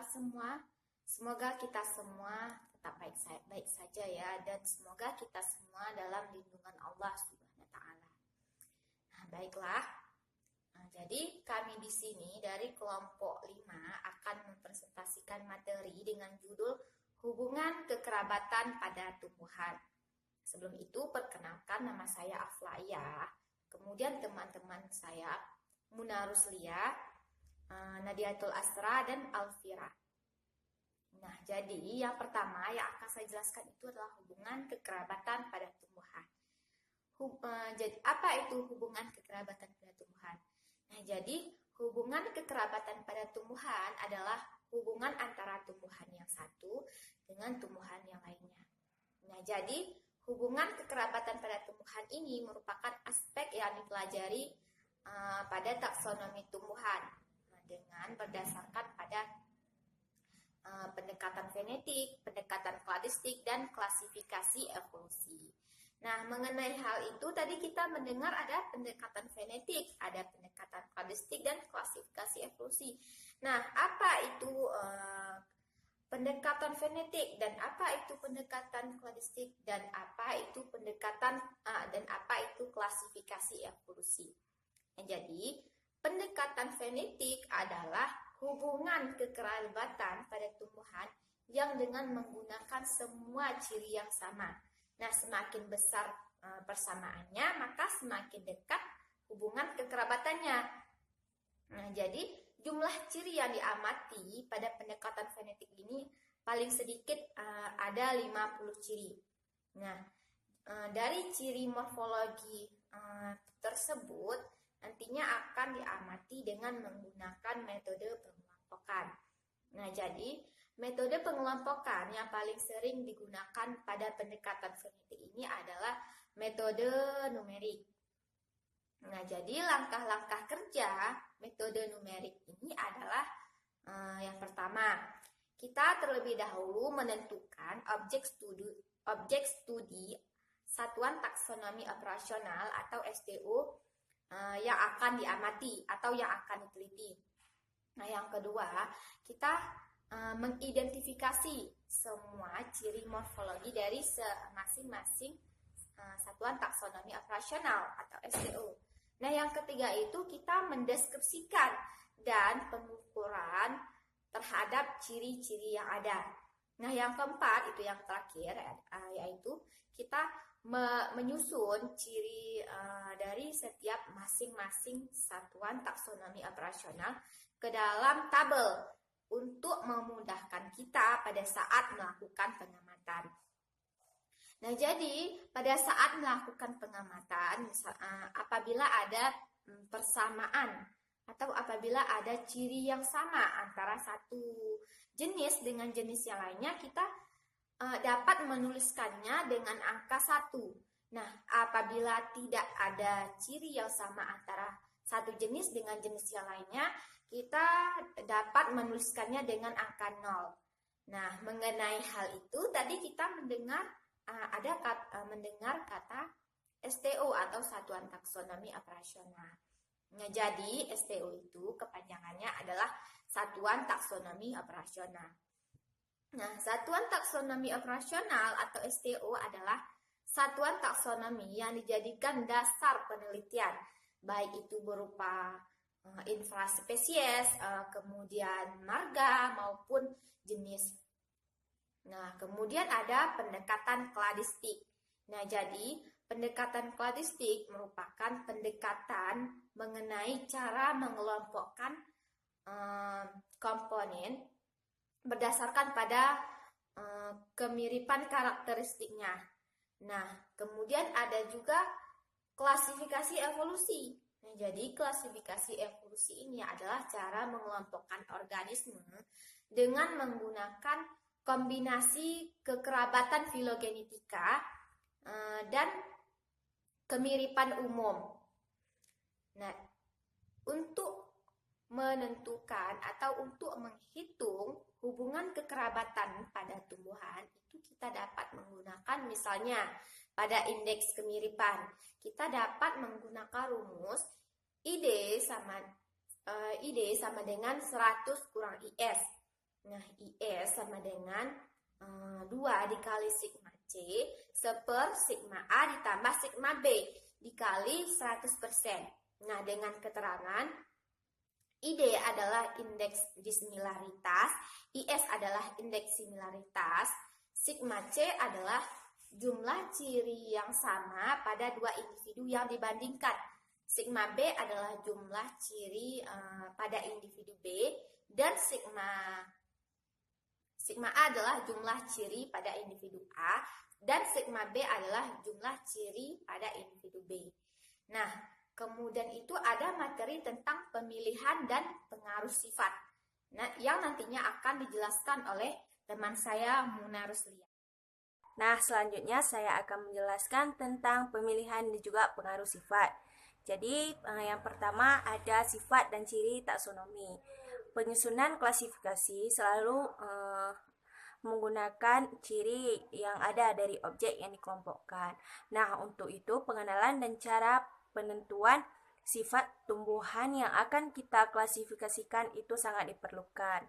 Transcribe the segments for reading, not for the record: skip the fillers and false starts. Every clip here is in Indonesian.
kabar semua? Semoga kita semua tetap baik saja ya, dan semoga kita semua dalam lindungan Allah Subhanahu wa taala. Nah, baiklah. Jadi kami di sini dari kelompok 5 akan mempresentasikan materi dengan judul Hubungan Kekerabatan pada Tumbuhan. Sebelum itu perkenalkan, nama saya Aflaya. Kemudian teman-teman saya Muna Ruslia, Nadiatul Asra, dan Alfira. Nah, jadi yang pertama yang akan saya jelaskan itu adalah hubungan kekerabatan pada tumbuhan. Jadi apa itu hubungan kekerabatan pada tumbuhan? Nah, jadi hubungan kekerabatan pada tumbuhan adalah hubungan antara tumbuhan yang satu dengan tumbuhan yang lainnya. Nah, jadi hubungan kekerabatan pada tumbuhan ini merupakan aspek yang dipelajari pada taksonomi tumbuhan dengan berdasarkan pada pendekatan genetik, pendekatan kladistik, dan klasifikasi evolusi. Nah, mengenai hal itu tadi kita mendengar ada pendekatan genetik, ada pendekatan kladistik, dan klasifikasi evolusi. Nah, apa itu pendekatan genetik, dan apa itu pendekatan kladistik, dan apa itu pendekatan dan apa itu klasifikasi evolusi? Nah, jadi pendekatan genetik adalah hubungan kekerabatan pada tumbuhan yang dengan menggunakan semua ciri yang sama. Nah, semakin besar persamaannya, maka semakin dekat hubungan kekerabatannya. Nah, jadi jumlah ciri yang diamati pada pendekatan genetik ini paling sedikit ada 50 ciri. Nah, dari ciri morfologi tersebut nantinya akan diamati dengan menggunakan metode pengelompokan. Nah, jadi metode pengelompokan yang paling sering digunakan pada pendekatan genetik ini adalah metode numerik. Nah, jadi langkah-langkah kerja metode numerik ini adalah yang pertama, kita terlebih dahulu menentukan objek studi satuan taksonomi operasional atau STO yang akan diamati atau yang akan diteliti. Nah, yang kedua, kita mengidentifikasi semua ciri morfologi dari masing-masing satuan taksonomi operasional atau STO. Nah, yang ketiga itu kita mendeskripsikan dan pengukuran terhadap ciri-ciri yang ada. Nah, yang keempat itu yang terakhir yaitu kita menyusun ciri dari setiap masing-masing satuan taksonomi operasional ke dalam tabel untuk memudahkan kita pada saat melakukan pengamatan. Nah, jadi pada saat melakukan pengamatan, apabila ada persamaan atau apabila ada ciri yang sama antara satu jenis dengan jenis yang lainnya, kita dapat menuliskannya dengan angka 1. Nah, apabila tidak ada ciri yang sama antara satu jenis dengan jenis yang lainnya, kita dapat menuliskannya dengan angka 0. Nah, mengenai hal itu tadi kita mendengar mendengar kata STO atau Satuan Taksonomi Operasional. Nah, jadi STO itu kepanjangannya adalah Satuan Taksonomi Operasional. Nah, Satuan Taksonomi Operasional atau STO adalah satuan taksonomi yang dijadikan dasar penelitian, baik itu berupa infraspesies, kemudian marga maupun jenis. Nah, kemudian ada pendekatan kladistik. Nah, jadi pendekatan kladistik merupakan pendekatan mengenai cara mengelompokkan komponen berdasarkan pada kemiripan karakteristiknya. Nah, kemudian ada juga klasifikasi evolusi. Nah, jadi klasifikasi evolusi ini adalah cara mengelompokkan organisme dengan menggunakan kombinasi kekerabatan filogenetika dan kemiripan umum. Nah, untuk menentukan atau untuk menghitung hubungan kekerabatan pada tumbuhan itu kita dapat menggunakan misalnya pada indeks kemiripan kita dapat menggunakan rumus ID sama dengan 100 kurang IS. Nah, IS sama dengan 2 dikali sigma C seper sigma A ditambah sigma B dikali 100%. Nah, dengan keterangan ID adalah indeks disimilaritas, IS adalah indeks similaritas, sigma C adalah jumlah ciri yang sama pada dua individu yang dibandingkan. Sigma B adalah jumlah ciri pada individu B dan sigma A adalah jumlah ciri pada individu A dan sigma B adalah jumlah ciri pada individu B. Nah, kemudian itu ada materi tentang pemilihan dan pengaruh sifat. Nah, yang nantinya akan dijelaskan oleh teman saya Muna Ruslia. Nah, selanjutnya saya akan menjelaskan tentang pemilihan dan juga pengaruh sifat. Jadi, yang pertama ada sifat dan ciri taksonomi. Penyusunan klasifikasi selalu menggunakan ciri yang ada dari objek yang dikelompokkan. Nah, untuk itu pengenalan dan cara penentuan sifat tumbuhan yang akan kita klasifikasikan itu sangat diperlukan.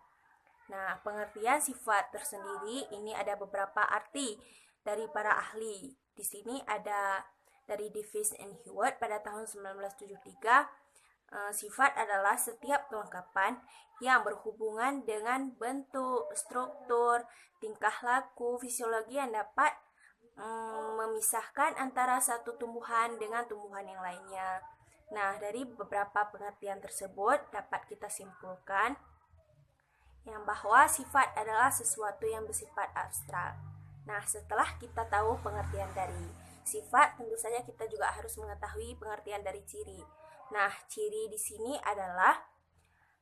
Nah, pengertian sifat tersendiri ini ada beberapa arti dari para ahli. Di sini ada dari Davis and Hewitt pada tahun 1973, sifat adalah setiap kelengkapan yang berhubungan dengan bentuk, struktur, tingkah laku, fisiologi yang dapat memisahkan antara satu tumbuhan dengan tumbuhan yang lainnya. Nah, dari beberapa pengertian tersebut dapat kita simpulkan yang bahwa sifat adalah sesuatu yang bersifat abstrak. Nah, setelah kita tahu pengertian dari sifat, tentu saja kita juga harus mengetahui pengertian dari ciri. Nah, ciri di sini adalah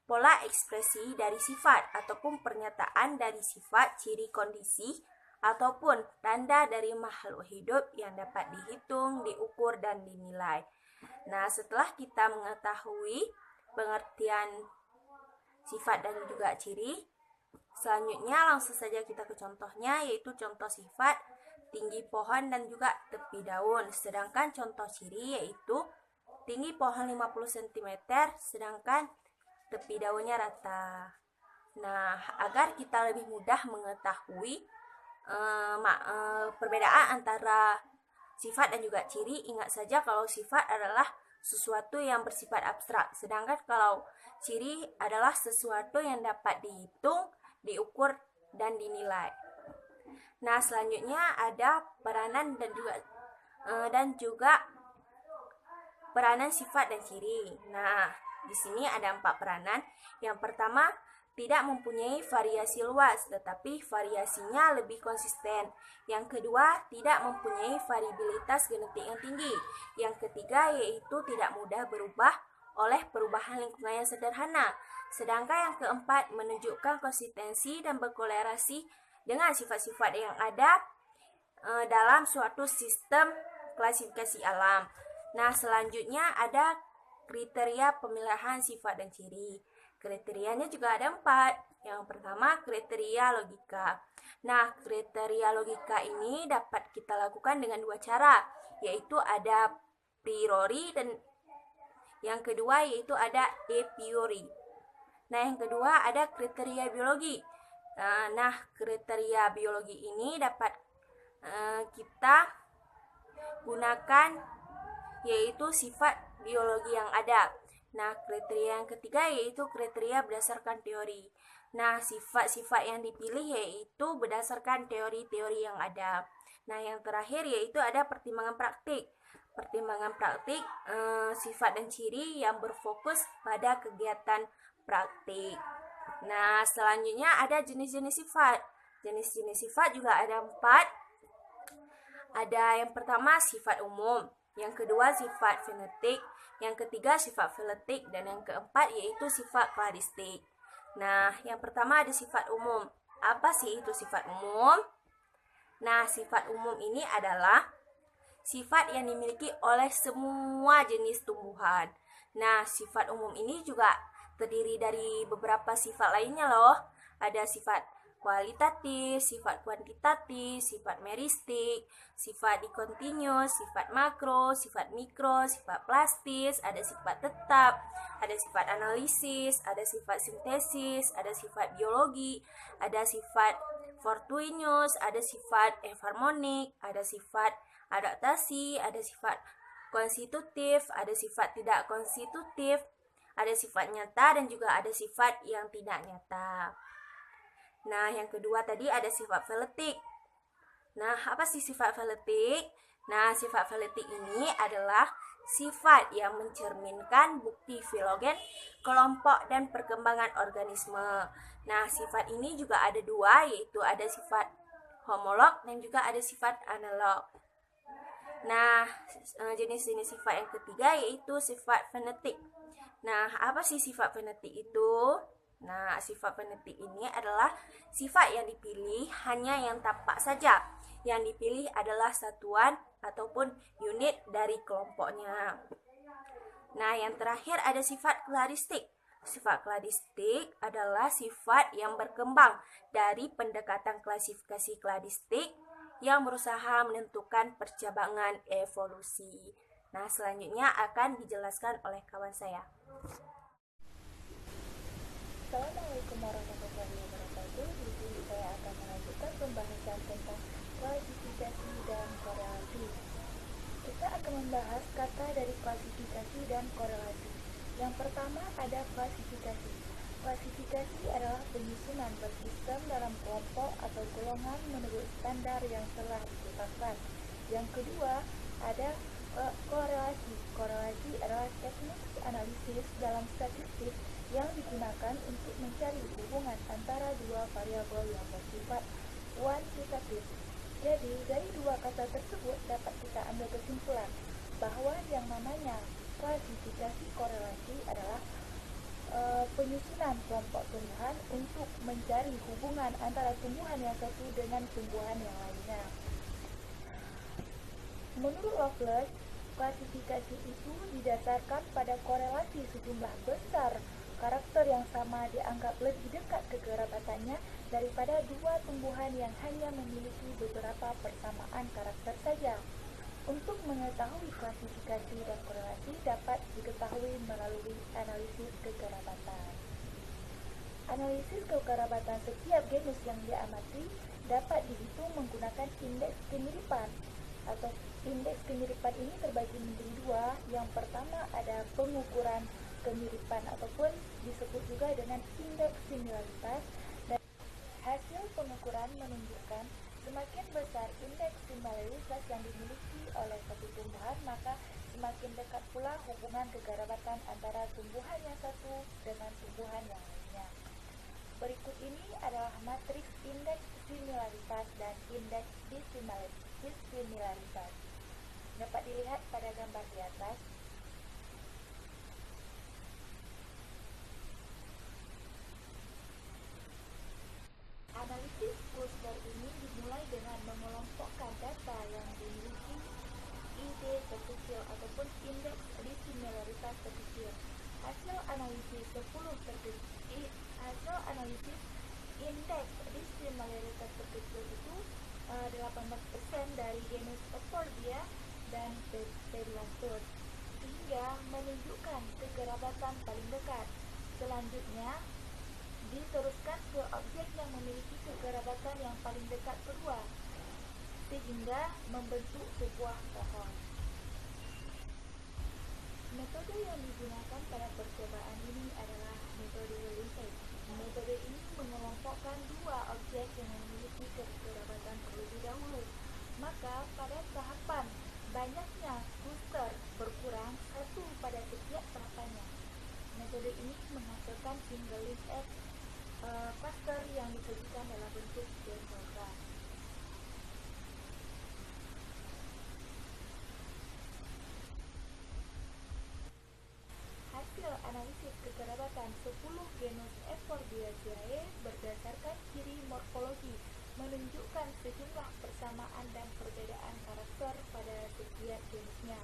pola ekspresi dari sifat ataupun pernyataan dari sifat, ciri kondisi ataupun tanda dari makhluk hidup yang dapat dihitung, diukur, dan dinilai. Nah, setelah kita mengetahui pengertian sifat dan juga ciri, selanjutnya langsung saja kita ke contohnya, yaitu contoh sifat tinggi pohon dan juga tepi daun, sedangkan contoh ciri yaitu tinggi pohon 50 cm sedangkan tepi daunnya rata. Nah, agar kita lebih mudah mengetahui perbedaan antara sifat dan juga ciri, ingat saja kalau sifat adalah sesuatu yang bersifat abstrak, sedangkan kalau ciri adalah sesuatu yang dapat dihitung, diukur, dan dinilai. Nah, selanjutnya ada peranan dan juga peranan sifat dan ciri. Nah, di sini ada 4 peranan. Yang pertama, tidak mempunyai variasi luas, tetapi variasinya lebih konsisten. Yang kedua, tidak mempunyai variabilitas genetik yang tinggi. Yang ketiga, yaitu tidak mudah berubah oleh perubahan lingkungan yang sederhana. Sedangkan yang keempat, menunjukkan konsistensi dan berkolerasi dengan sifat-sifat yang ada dalam suatu sistem klasifikasi alam. Nah, selanjutnya ada kriteria pemilihan sifat dan ciri. Kriterianya juga ada 4. Yang pertama, kriteria logika. Nah, kriteria logika ini dapat kita lakukan dengan 2 cara, yaitu ada priori dan yang kedua yaitu ada a priori. Nah, yang kedua ada kriteria biologi. Nah, kriteria biologi ini dapat kita gunakan yaitu sifat biologi yang ada. Nah, kriteria yang ketiga yaitu kriteria berdasarkan teori. Nah, sifat-sifat yang dipilih yaitu berdasarkan teori-teori yang ada. Nah, yang terakhir yaitu ada pertimbangan praktik. Pertimbangan praktik sifat dan ciri yang berfokus pada kegiatan praktik. Nah, selanjutnya ada jenis-jenis sifat. Jenis-jenis sifat juga ada 4. Ada yang pertama sifat umum, yang kedua sifat fenetik, yang ketiga sifat filetik, dan yang keempat yaitu sifat kladistik. Nah, yang pertama ada sifat umum. Apa sih itu sifat umum? Nah, sifat umum ini adalah sifat yang dimiliki oleh semua jenis tumbuhan. Nah, sifat umum ini juga terdiri dari beberapa sifat lainnya loh. Ada sifat kualitatif, sifat kuantitatif, sifat meristik, sifat dikontinus, sifat makro, sifat mikro, sifat plastis, ada sifat tetap, ada sifat analisis, ada sifat sintesis, ada sifat biologi, ada sifat fortuinus, ada sifat harmonik, ada sifat adaptasi, ada sifat konstitutif, ada sifat tidak konstitutif, ada sifat nyata, dan juga ada sifat yang tidak nyata. Nah, yang kedua tadi ada sifat feletik. Nah, apa sih sifat feletik? Nah, sifat feletik ini adalah sifat yang mencerminkan bukti filogen kelompok dan perkembangan organisme. Nah, sifat ini juga ada dua, yaitu ada sifat homolog dan juga ada sifat analog. Nah, jenis-jenis sifat yang ketiga yaitu sifat fenetik. Nah, apa sih sifat fenetik itu? Nah, sifat fenetik ini adalah sifat yang dipilih hanya yang tampak saja. Yang dipilih adalah satuan ataupun unit dari kelompoknya. Nah, yang terakhir ada sifat kladistik. Sifat kladistik adalah sifat yang berkembang dari pendekatan klasifikasi kladistik yang berusaha menentukan percabangan evolusi. Nah, selanjutnya akan dijelaskan oleh kawan saya. Assalamualaikum warahmatullahi wabarakatuh. Di sini saya akan melanjutkan pembahasan tentang klasifikasi dan korelasi. Kita akan membahas kata dari klasifikasi dan korelasi. Yang pertama ada klasifikasi. Klasifikasi adalah penyusunan bersistem dalam kelompok atau golongan menurut standar yang telah ditetapkan. Yang kedua ada korelasi. Korelasi adalah teknik analisis dalam statistik yang digunakan untuk mencari hubungan antara dua variabel yang bersifat kuantitatif. Jadi, dari dua kata tersebut dapat kita ambil kesimpulan bahwa yang namanya klasifikasi korelasi adalah penyusunan kelompok tumbuhan untuk mencari hubungan antara tumbuhan yang satu dengan tumbuhan yang lainnya. Menurut Loveless, klasifikasi itu didasarkan pada korelasi sejumlah besar karakter yang sama dianggap lebih dekat kekerabatannya daripada dua tumbuhan yang hanya memiliki beberapa persamaan karakter saja. Untuk mengetahui klasifikasi dan korelasi dapat diketahui melalui analisis kekerabatan. Analisis kekerabatan setiap genus yang diamati dapat dihitung menggunakan indeks kemiripan atau indeks kemiripan ini terbagi menjadi dua. Yang pertama ada pengukuran kemiripan ataupun disebut juga dengan indeks similaritas, dan hasil pengukuran menunjukkan semakin besar indeks similaritas yang dimiliki oleh satu tumbuhan, maka semakin dekat pula hubungan kekerabatan antara tumbuhan yang satu dengan tumbuhan yang lainnya. Berikut ini adalah matriks indeks similaritas dan indeks dissimilaritas. Dapat dilihat pada gambar di atas. Analisis cluster ini dimulai dengan mengelompokkan data yang dimiliki ID terkecil ataupun indeks dissimilaritas terkecil. Hasil analisis indeks dissimilaritas terkecil itu 18% dari genus Euphorbia dan Pedilastose, sehingga menunjukkan kekerabatan paling dekat. Selanjutnya diteruskan ke objek yang memiliki kekerabatan yang paling dekat kedua, sehingga membentuk sebuah pohon. Metode yang digunakan pada percobaan ini adalah metode Lindsay. Metode ini mengelompokkan dua objek yang memiliki kekerabatan terlebih dahulu. Maka pada tahapan banyaknya kluster berkurang satu pada setiap tahapannya. Metode ini menghasilkan single link cluster yang disajikan dalam bentuk diagram. Hasil analisis kekerabatan 10 genus Euphorbiaceae berdasarkan ciri morfologi menunjukkan sejumlah persamaan dan perbedaan karakter pada setiap genusnya.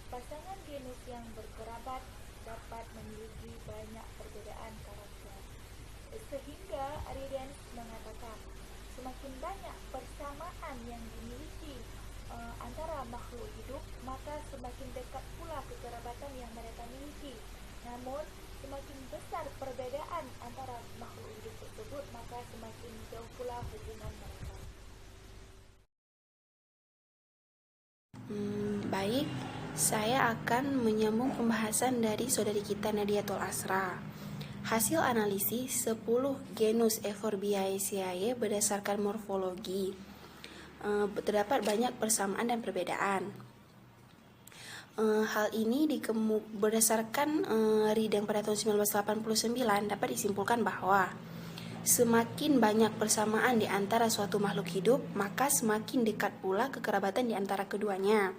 Pasangan genus yang berkerabat dapat memiliki banyak perbedaan karakter. Sehingga Arrhenius mengatakan, semakin banyak persamaan yang dimiliki antara makhluk hidup, maka semakin dekat pula kekerabatan yang mereka miliki. Namun, semakin besar perbedaan antara makhluk hidup tersebut, maka semakin jauh pula hubungan mereka. Baik, saya akan menyambung pembahasan dari saudari kita Nadiatul Asra. Hasil analisis 10 genus Euphorbiaceae berdasarkan morfologi. Terdapat banyak persamaan dan perbedaan. Hal ini berdasarkan Reading pada tahun 1989 dapat disimpulkan bahwa semakin banyak persamaan di antara suatu makhluk hidup, maka semakin dekat pula kekerabatan di antara keduanya.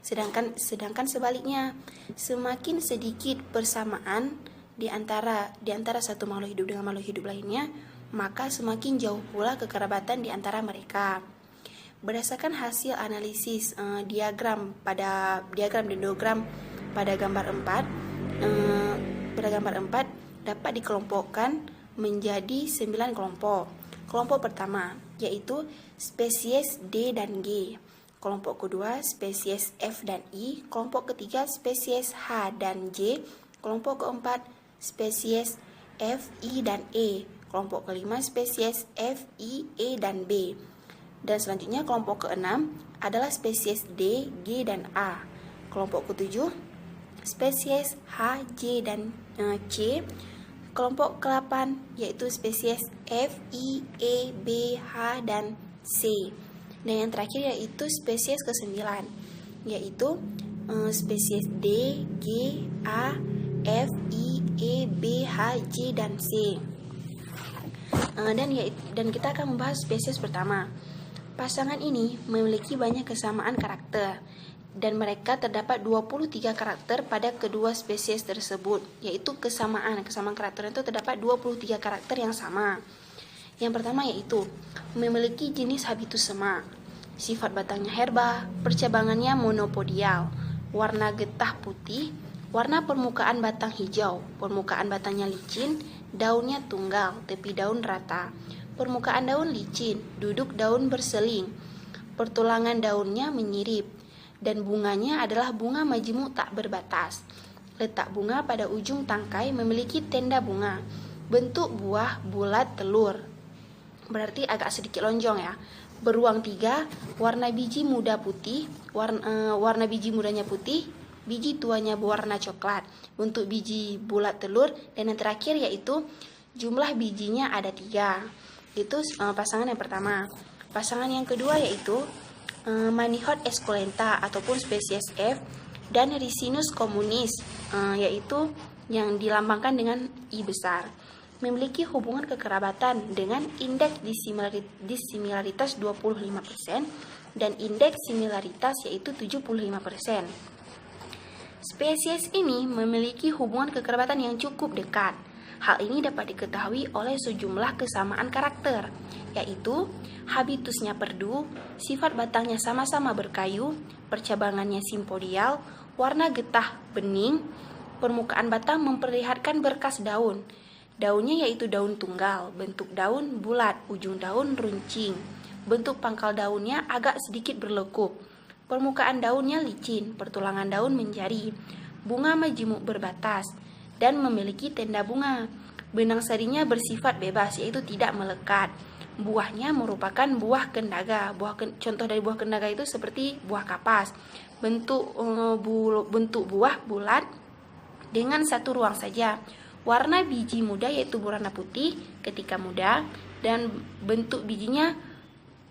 Sedangkan sebaliknya, semakin sedikit persamaan di antara satu makhluk hidup dengan makhluk hidup lainnya, maka semakin jauh pula kekerabatan di antara mereka. Berdasarkan hasil analisis diagram dan diagram pada gambar 4 dapat dikelompokkan menjadi 9 kelompok. Kelompok pertama yaitu spesies D dan G. Kelompok kedua spesies F dan I. Kelompok ketiga spesies H dan J. Kelompok keempat spesies F, I, dan E. Kelompok kelima spesies F, I, E, dan B. Dan selanjutnya kelompok keenam adalah spesies D, G, dan A. Kelompok ketujuh spesies H, J, dan C. Kelompok ke-8 yaitu spesies F, I, E, B, H, dan C. Dan yang terakhir yaitu spesies ke-9 yaitu spesies D, G, A, F, I, E, B, H, J, dan C. Dan kita akan membahas spesies pertama. Pasangan ini memiliki banyak kesamaan karakter, dan mereka terdapat 23 karakter pada kedua spesies tersebut, yaitu kesamaan karakter itu terdapat 23 karakter yang sama. Yang pertama yaitu memiliki jenis habitus semak, sifat batangnya herba, percabangannya monopodial, warna getah putih, warna permukaan batang hijau, permukaan batangnya licin, daunnya tunggal, tepi daun rata, permukaan daun licin, duduk daun berseling, pertulangan daunnya menyirip, dan bunganya adalah bunga majemuk tak berbatas. Letak bunga pada ujung tangkai memiliki tenda bunga, bentuk buah bulat telur, berarti agak sedikit lonjong ya. Beruang 3, warna biji muda putih, warna biji mudanya putih, biji tuanya berwarna coklat, bentuk biji bulat telur, dan yang terakhir yaitu jumlah bijinya ada 3. Itu pasangan yang pertama. Pasangan yang kedua yaitu Manihot esculenta ataupun spesies F dan Ricinus communis, yaitu yang dilambangkan dengan I besar. Memiliki hubungan kekerabatan dengan indeks disimilaritas 25% dan indeks similaritas yaitu 75%. Spesies ini memiliki hubungan kekerabatan yang cukup dekat. Hal ini dapat diketahui oleh sejumlah kesamaan karakter, yaitu habitusnya perdu, sifat batangnya sama-sama berkayu, percabangannya simpodial, warna getah bening, permukaan batang memperlihatkan berkas daun. Daunnya yaitu daun tunggal, bentuk daun bulat, ujung daun runcing, bentuk pangkal daunnya agak sedikit berlekup, permukaan daunnya licin, pertulangan daun menjari, bunga majemuk berbatas, dan memiliki tenda bunga. Benang sarinya bersifat bebas, yaitu tidak melekat. Buahnya merupakan buah kendaga. Contoh dari buah kendaga itu seperti buah kapas. Bentuk buah bulat dengan satu ruang saja. Warna biji muda yaitu berwarna putih ketika muda, dan bentuk bijinya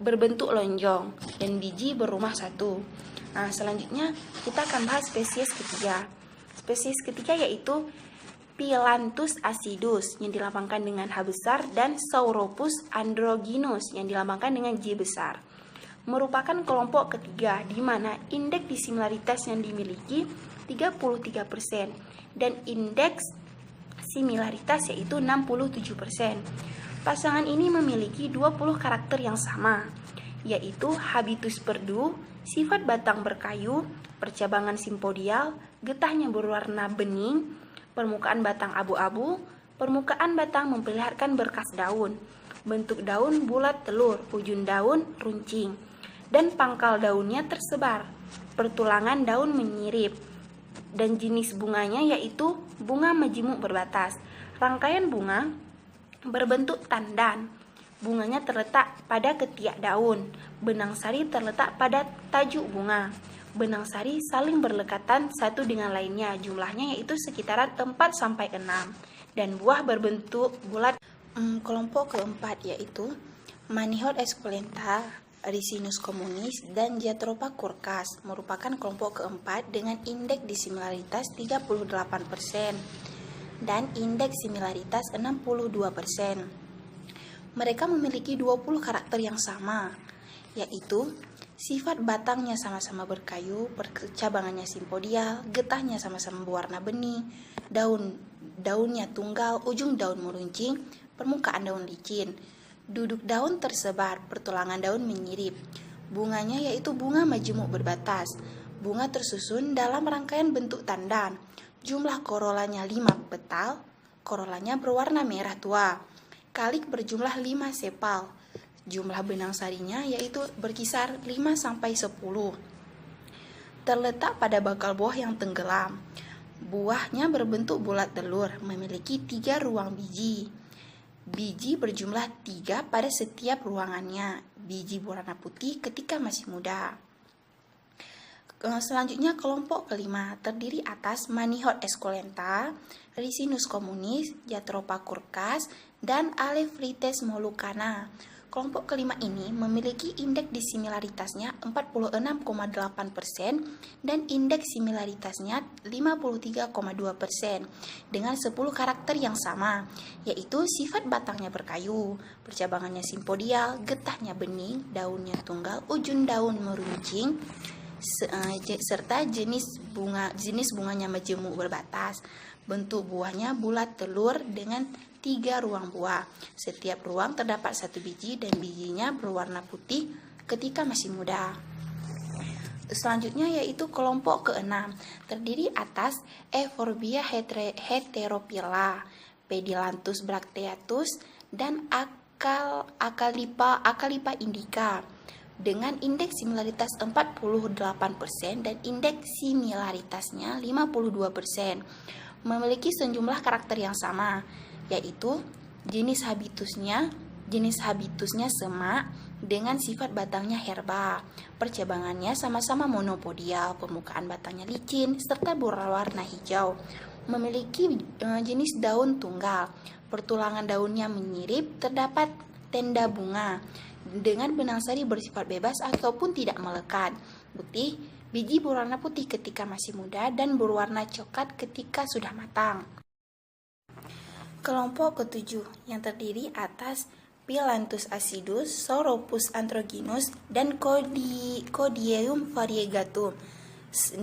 berbentuk lonjong dan biji berumah satu. Nah, selanjutnya kita akan bahas spesies ketiga. Spesies ketiga yaitu Phyllanthus acidus yang dilambangkan dengan H besar dan Sauropus androgynus yang dilambangkan dengan J besar. Merupakan kelompok ketiga di mana indeks disimilaritas yang dimiliki 33% dan indeks similaritas yaitu 67%. Pasangan ini memiliki 20 karakter yang sama, yaitu habitus perdu, sifat batang berkayu, percabangan simpodial, getahnya berwarna bening, permukaan batang abu-abu, Permukaan batang memperlihatkan berkas daun. Bentuk daun bulat telur, ujung daun runcing, dan pangkal daunnya tersebar. Pertulangan daun menyirip, dan jenis bunganya yaitu bunga majemuk berbatas. Rangkaian bunga berbentuk tandan. Bunganya terletak pada ketiak daun. Benang sari terletak pada tajuk bunga. Benang sari saling berdekatan satu dengan lainnya, jumlahnya yaitu sekitaran 4-6, dan buah berbentuk bulat. Kelompok keempat yaitu Manihot esculenta, Ricinus communis, dan Jatropha curcas merupakan kelompok keempat dengan indeks disimilaritas 38% dan indeks similaritas 62%. Mereka memiliki 20 karakter yang sama, yaitu sifat batangnya sama-sama berkayu, percabangannya simpodial, getahnya sama-sama berwarna bening, daunnya tunggal, ujung daun meruncing, permukaan daun licin, duduk daun tersebar, pertulangan daun menyirip. Bunganya yaitu bunga majemuk berbatas. Bunga tersusun dalam rangkaian bentuk tandan. Jumlah korolanya 5 petal, korolanya berwarna merah tua. Kalik berjumlah 5 sepal. Jumlah benang sarinya yaitu berkisar 5-10. Terletak pada bakal buah yang tenggelam. Buahnya berbentuk bulat telur, memiliki 3 ruang biji. Biji berjumlah 3 pada setiap ruangannya. Biji berwarna putih ketika masih muda. Selanjutnya kelompok kelima terdiri atas Manihot esculenta, Ricinus communis, Jatropha curcas, dan Alephrites molucana. Kelompok kelima ini memiliki indeks disimilaritasnya 46,8% dan indeks similaritasnya 53,2% dengan 10 karakter yang sama, yaitu sifat batangnya berkayu, percabangannya simpodial, getahnya bening, daunnya tunggal, ujung daun meruncing, serta jenis bunganya majemuk berbatas. Bentuk buahnya bulat telur dengan 3 ruang buah. Setiap ruang terdapat 1 biji dan bijinya berwarna putih ketika masih muda. Selanjutnya yaitu kelompok keenam terdiri atas Euphorbia heterophylla, Pedilanthus bracteatus, dan Acalipa indica dengan indeks similaritas 48% dan indeks similaritasnya 52%. Memiliki sejumlah karakter yang sama, yaitu jenis habitusnya semak dengan sifat batangnya herba, percabangannya sama-sama monopodial, permukaan batangnya licin serta berwarna hijau. Memiliki jenis daun tunggal, pertulangan daunnya menyirip, terdapat tenda bunga dengan benang sari bersifat bebas ataupun tidak melekat. Bukti, biji berwarna putih ketika masih muda dan berwarna coklat ketika sudah matang. Kelompok ketujuh yang terdiri atas Phyllanthus acidus, Sauropus androgynus, dan Codium variegatum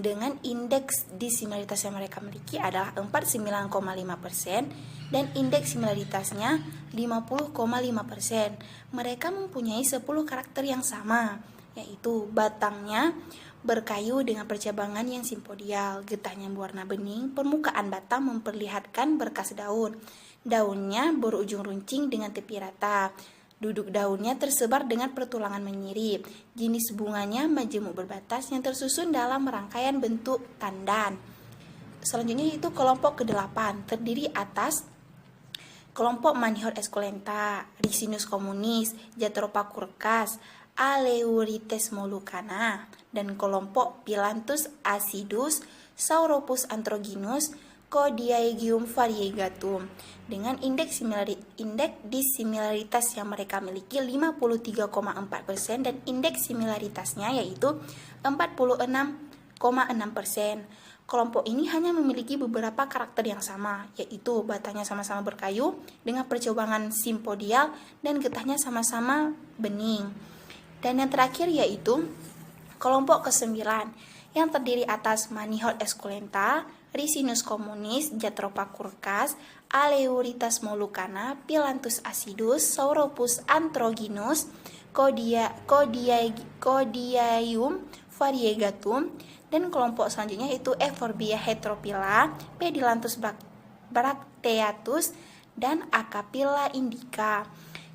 dengan indeks disimilaritas yang mereka miliki adalah 49,5% dan indeks similaritasnya 50,5%. Mereka mempunyai 10 karakter yang sama, yaitu batangnya berkayu dengan percabangan yang simpodial, getahnya berwarna bening, permukaan batang memperlihatkan berkas daun. Daunnya berujung runcing dengan tepi rata. Duduk daunnya tersebar dengan pertulangan menyirip. Jenis bunganya majemuk berbatas yang tersusun dalam rangkaian bentuk tandan. Selanjutnya itu kelompok ke-8 terdiri atas kelompok Manihot esculenta, Ricinus communis, Jatropha curcas, Aleurites molucana, dan kelompok Phyllanthus acidus, Sauropus androgynus, Codium variegatum dengan indeks disimilaritas yang mereka miliki 53,4% dan indeks similaritasnya yaitu 46,6%. Kelompok ini hanya memiliki beberapa karakter yang sama, yaitu batangnya sama-sama berkayu dengan percabangan simpodial dan getahnya sama-sama bening. Dan yang terakhir yaitu kelompok ke-9 yang terdiri atas Manihot esculenta, Ricinus communis, Jatropha curcas, Aleurites molucana, Phyllanthus acidus, Sauropus androgynus, Codium variegatum, dan kelompok selanjutnya itu Euphorbia heterophylla, Pedilanthus bracteatus, dan Acapella indica.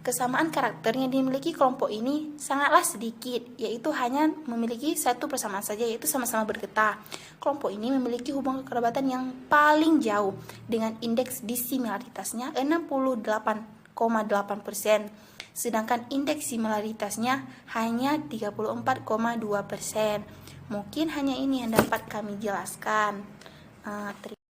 Kesamaan karakter yang dimiliki kelompok ini sangatlah sedikit, yaitu hanya memiliki satu persamaan saja, yaitu sama-sama bergetah. Kelompok ini memiliki hubungan kekerabatan yang paling jauh dengan indeks disimilaritasnya 68,8%, sedangkan indeks similaritasnya hanya 34,2%. Mungkin hanya ini yang dapat kami jelaskan.